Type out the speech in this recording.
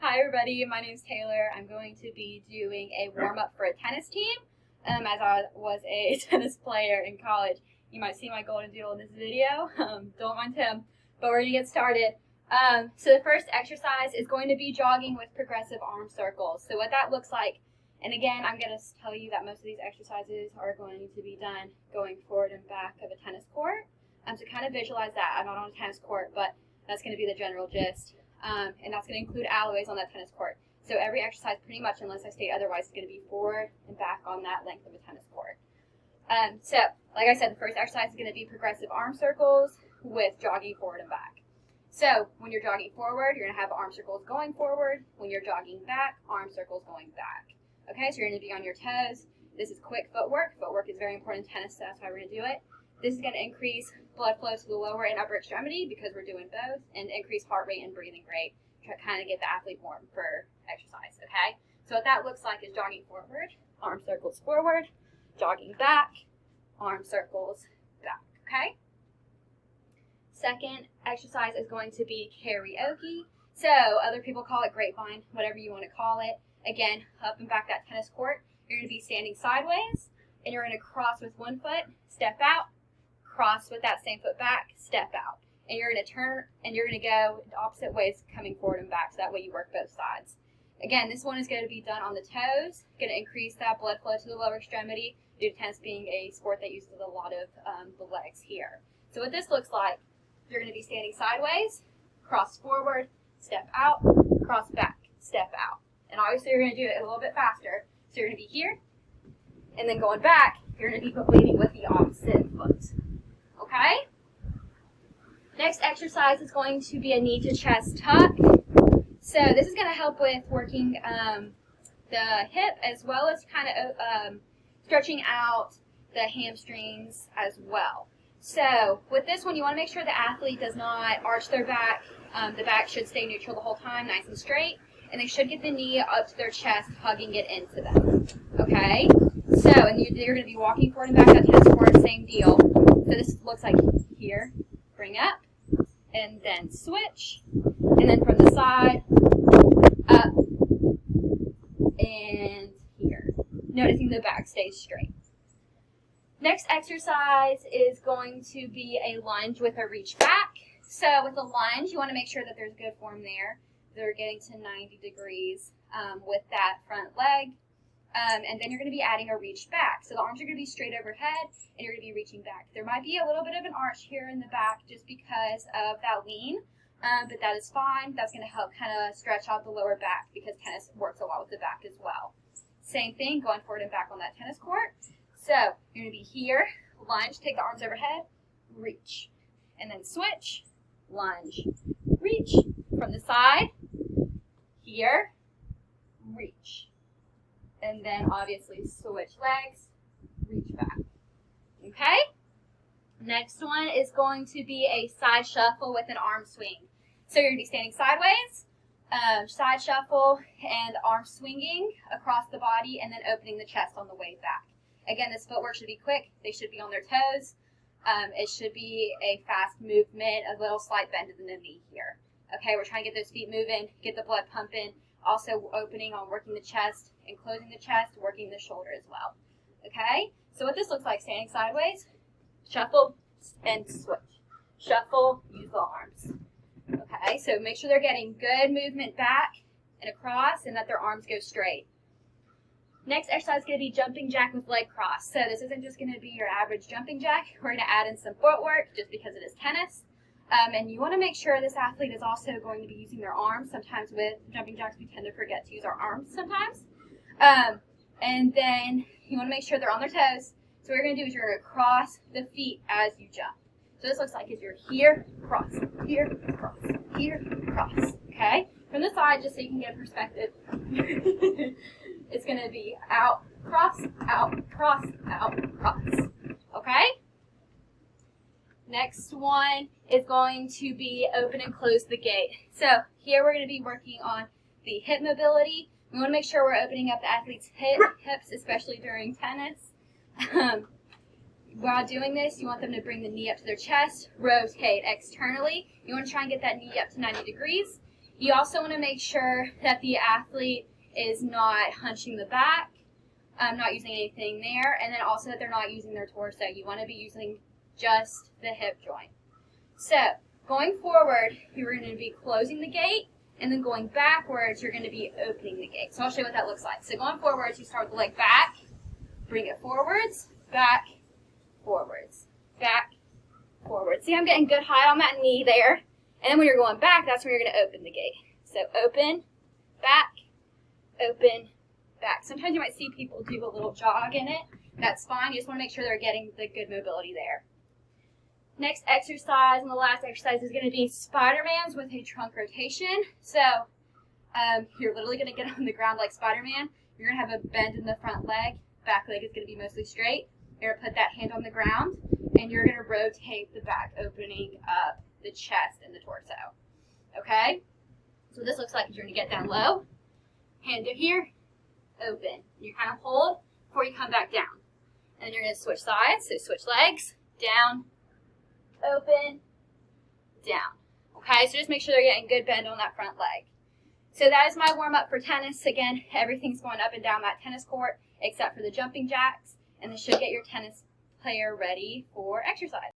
Hi everybody, my name is Taylor. I'm going to be doing a warm-up for a tennis team. As I was a tennis player in college, you might see my golden doodle in this video. Don't mind him, but we're going to get started. So the first exercise is going to be jogging with progressive arm circles. So what that looks like, and again, I'm going to tell you that most of these exercises are going to be done going forward and back of a tennis court. So kind of visualize that. I'm not on a tennis court, but that's going to be the general gist. And that's going to include alleyways on that tennis court. So every exercise, pretty much, unless I state otherwise, is going to be forward and back on that length of a tennis court. So, like I said, the first exercise is going to be progressive arm circles with jogging forward and back. So, when you're jogging forward, you're going to have arm circles going forward. When you're jogging back, arm circles going back. Okay, so you're going to be on your toes. This is quick footwork. Footwork is very important in tennis, so that's why we're going to do it. This is going to increase blood flow to the lower and upper extremity because we're doing both, and increase heart rate and breathing rate to kind of get the athlete warm for exercise, okay? So what that looks like is jogging forward, arm circles forward, jogging back, arm circles back, okay? Second exercise is going to be karaoke. So other people call it grapevine, whatever you want to call it. Again, up and back that tennis court. You're going to be standing sideways, and you're going to cross with one foot, step out, cross with that same foot back, step out. And you're going to turn, and you're going to go the opposite ways coming forward and back, so that way you work both sides. Again, this one is going to be done on the toes, going to increase that blood flow to the lower extremity due to tennis being a sport that uses a lot of the legs here. So what this looks like, you're going to be standing sideways, cross forward, step out, cross back, step out. And obviously you're going to do it a little bit faster. So you're going to be here, and then going back, you're going to be leading with the opposite foot. Okay? Next exercise is going to be a knee to chest tuck. So this is going to help with working the hip as well as kind of stretching out the hamstrings as well. So with this one, you want to make sure the athlete does not arch their back. The back should stay neutral the whole time, nice and straight. And they should get the knee up to their chest, hugging it into them. Okay? So, and you're going to be walking forward and back that tennis court, same deal. So this looks like here, bring up, and then switch, and then from the side, up, and here. Noticing the back stays straight. Next exercise is going to be a lunge with a reach back. So with a lunge, you want to make sure that there's good form there. They're getting to 90 degrees with that front leg. And then you're going to be adding a reach back. So the arms are going to be straight overhead, and you're going to be reaching back. There might be a little bit of an arch here in the back just because of that lean, but that is fine. That's going to help kind of stretch out the lower back because tennis works a lot with the back as well. Same thing, going forward and back on that tennis court. So you're going to be here, lunge, take the arms overhead, reach, and then switch, lunge, reach, from the side, here, reach. And then obviously switch legs, reach back. Okay? Next one is going to be a side shuffle with an arm swing. So you're going to be standing sideways, side shuffle, and arm swinging across the body, and then opening the chest on the way back. Again, this footwork should be quick. They should be on their toes. It should be a fast movement, a little slight bend in the knee here. Okay, we're trying to get those feet moving, get the blood pumping, also opening on working the chest and closing the chest, working the shoulder as well. Okay, so what this looks like, standing sideways, shuffle and switch. Shuffle, use the arms. Okay, so make sure they're getting good movement back and across and that their arms go straight. Next exercise is going to be jumping jack with leg cross. So this isn't just going to be your average jumping jack. We're going to add in some footwork just because it is tennis. And you want to make sure this athlete is also going to be using their arms. Sometimes with jumping jacks, we tend to forget to use our arms sometimes. And then you want to make sure they're on their toes. So what you're going to do is you're going to cross the feet as you jump. So this looks like is you're here, cross, here, cross, here, cross. Okay? From the side, just so you can get a perspective, it's going to be out, cross, out, cross, out, cross. Okay? Next one is going to be open and close the gate. So here we're going to be working on the hip mobility. We want to make sure we're opening up the athlete's hips, especially during tennis. While doing this, you want them to bring the knee up to their chest, rotate externally. You want to try and get that knee up to 90 degrees. You also want to make sure that the athlete is not hunching the back, not using anything there, and then also that they're not using their torso. You want to be using just the hip joint. So going forward, you're going to be closing the gate, and then going backwards, you're going to be opening the gate. So I'll show you what that looks like. So going forwards, you start with the leg back, bring it forwards, back, forwards, back, forwards. See, I'm getting good height on that knee there. And then when you're going back, that's when you're going to open the gate. So open, back, open, back. Sometimes you might see people do a little jog in it. That's fine. You just want to make sure they're getting the good mobility there. Next exercise, and the last exercise, is going to be Spidermans with a trunk rotation. So you're literally going to get on the ground like Spider-Man. You're going to have a bend in the front leg. Back leg is going to be mostly straight. You're going to put that hand on the ground, and you're going to rotate the back, opening up the chest and the torso. Okay? So what this looks like is you're going to get down low, hand to here, open. You kind of hold before you come back down. And then you're going to switch sides, so switch legs, down, open, down. Okay, so just make sure they're getting good bend on that front leg. So that is my warm-up for tennis. Again, everything's going up and down that tennis court except for the jumping jacks, and this should get your tennis player ready for exercise.